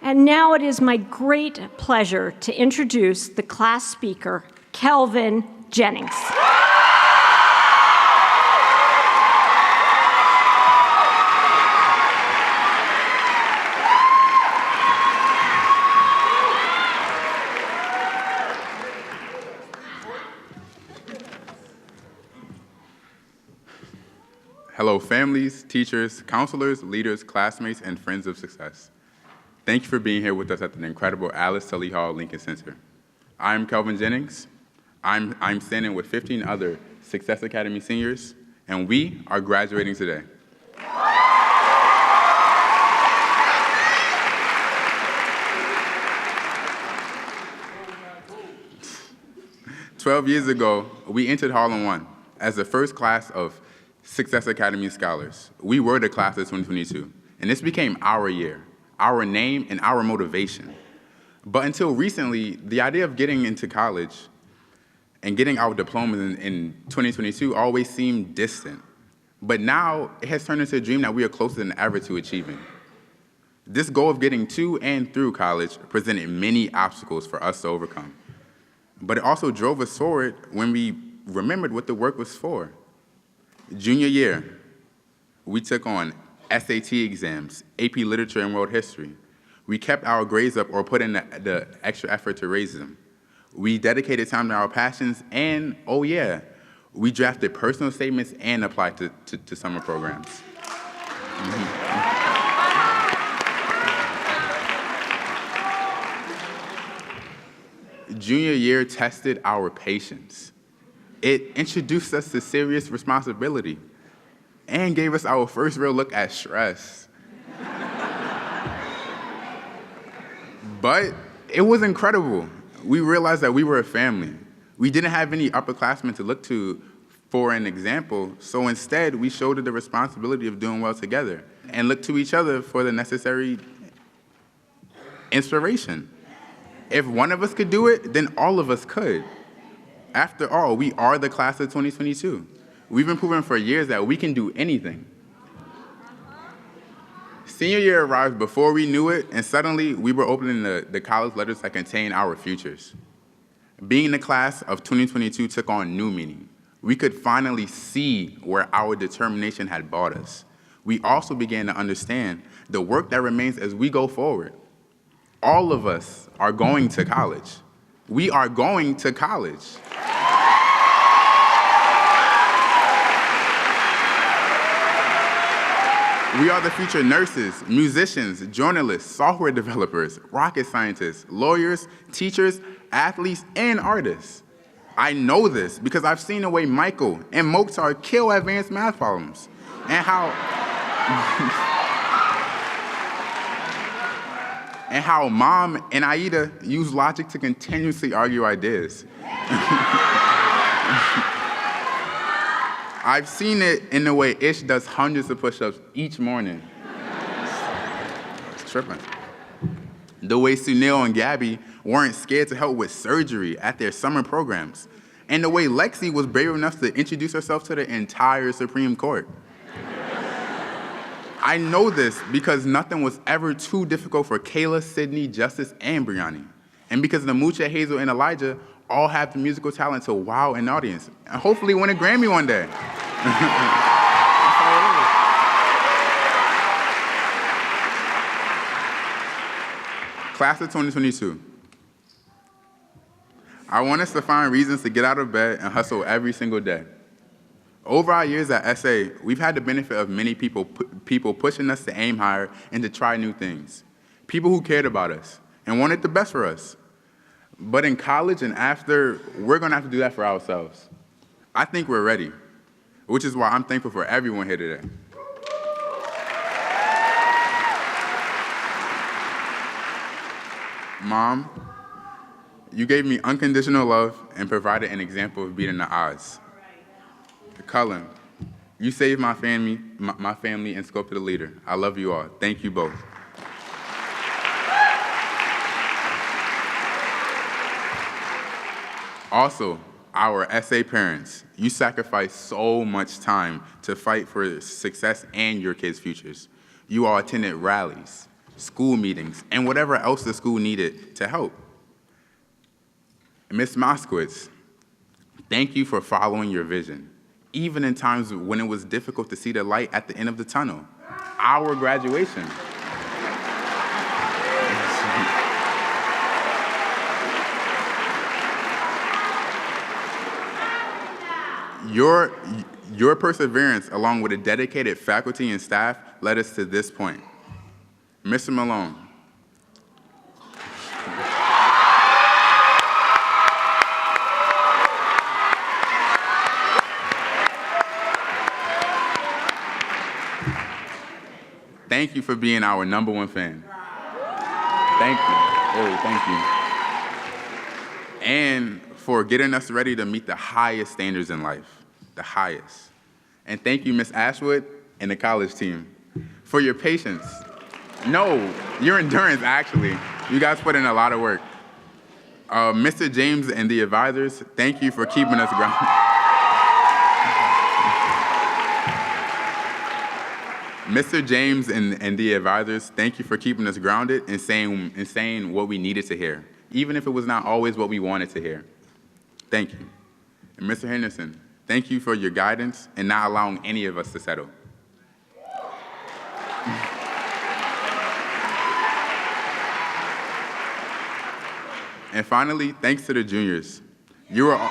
And now it is my great pleasure to introduce the class speaker, Kelvin Jennings. Hello, families, teachers, counselors, leaders, classmates, and friends of success. Thank you for being here with us at the incredible Alice Tully Hall Lincoln Center. I'm Kelvin Jennings. I'm standing with 15 other Success Academy seniors, and we are graduating today. "12 years ago, we entered Harlem 1 as the first class of Success Academy scholars. We were the class of 2022, and this became our year, our name, and our motivation. But until recently, the idea of getting into college and getting our diplomas in 2022 always seemed distant. But now, it has turned into a dream that we are closer than ever to achieving. This goal of getting to and through college presented many obstacles for us to overcome. But it also drove us forward when we remembered what the work was for. Junior year, we took on SAT exams, AP Literature and World History. We kept our grades up or put in the extra effort to raise them. We dedicated time to our passions, and oh yeah, we drafted personal statements and applied to summer programs. Junior year tested our patience. It introduced us to serious responsibility and gave us our first real look at stress. But it was incredible. We realized that we were a family. We didn't have any upperclassmen to look to for an example, so instead we shouldered the responsibility of doing well together and looked to each other for the necessary inspiration. If one of us could do it, then all of us could. After all, we are the class of 2022. We've been proving for years that we can do anything. Senior year arrived before we knew it, and suddenly we were opening the college letters that contain our futures. Being the class of 2022 took on new meaning. We could finally see where our determination had brought us. We also began to understand the work that remains as we go forward. All of us are going to college. We are going to college. We are the future nurses, musicians, journalists, software developers, rocket scientists, lawyers, teachers, athletes, and artists. I know this because I've seen the way Michael and Mokhtar kill advanced math problems, and how Mom and Aida use logic to continuously argue ideas. I've seen it in the way Ish does hundreds of push-ups each morning. It's tripping. The way Sunil and Gabby weren't scared to help with surgery at their summer programs. And the way Lexi was brave enough to introduce herself to the entire Supreme Court. I know this because nothing was ever too difficult for Kayla, Sydney, Justice, and Brianni. And because Namucha, Hazel, and Elijah all have the musical talent to wow an audience, and hopefully win a Grammy one day. Class of 2022. I want us to find reasons to get out of bed and hustle every single day. Over our years at SA, we've had the benefit of many people pushing us to aim higher and to try new things. People who cared about us and wanted the best for us. But in college and after, we're gonna have to do that for ourselves. I think we're ready, which is why I'm thankful for everyone here today. Mom, you gave me unconditional love and provided an example of beating the odds. Cullen, you saved my family and sculpted a leader. I love you all. Thank you both. Also, our SA parents, you sacrificed so much time to fight for success and your kids' futures. You all attended rallies, school meetings, and whatever else the school needed to help. Ms. Moskowitz, thank you for following your vision, even in times when it was difficult to see the light at the end of the tunnel. Our graduation. Your perseverance, along with a dedicated faculty and staff, led us to this point. Mr. Malone. Thank you for being our #1 fan. Thank you, really, thank you. And for getting us ready to meet the highest standards in life, the highest. And thank you, Ms. Ashwood and the college team, for your patience. No, your endurance, actually. You guys put in a lot of work. Mr. James and the advisors, thank you for keeping us grounded. Mr. James and the advisors, thank you for keeping us grounded and saying what we needed to hear, even if it was not always what we wanted to hear. Thank you. And Mr. Henderson, thank you for your guidance and not allowing any of us to settle. And finally, thanks to the juniors. You were all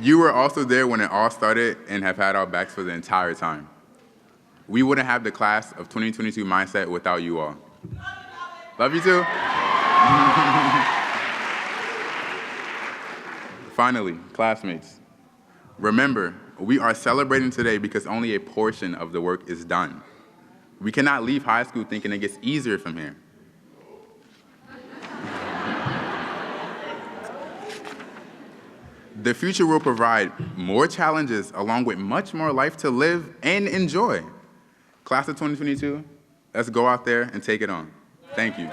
You were also there when it all started and have had our backs for the entire time. We wouldn't have the class of 2022 mindset without you all. Love you too. Finally, classmates, remember, we are celebrating today because only a portion of the work is done. We cannot leave high school thinking it gets easier from here. The future will provide more challenges along with much more life to live and enjoy. Class of 2022, let's go out there and take it on. Thank you.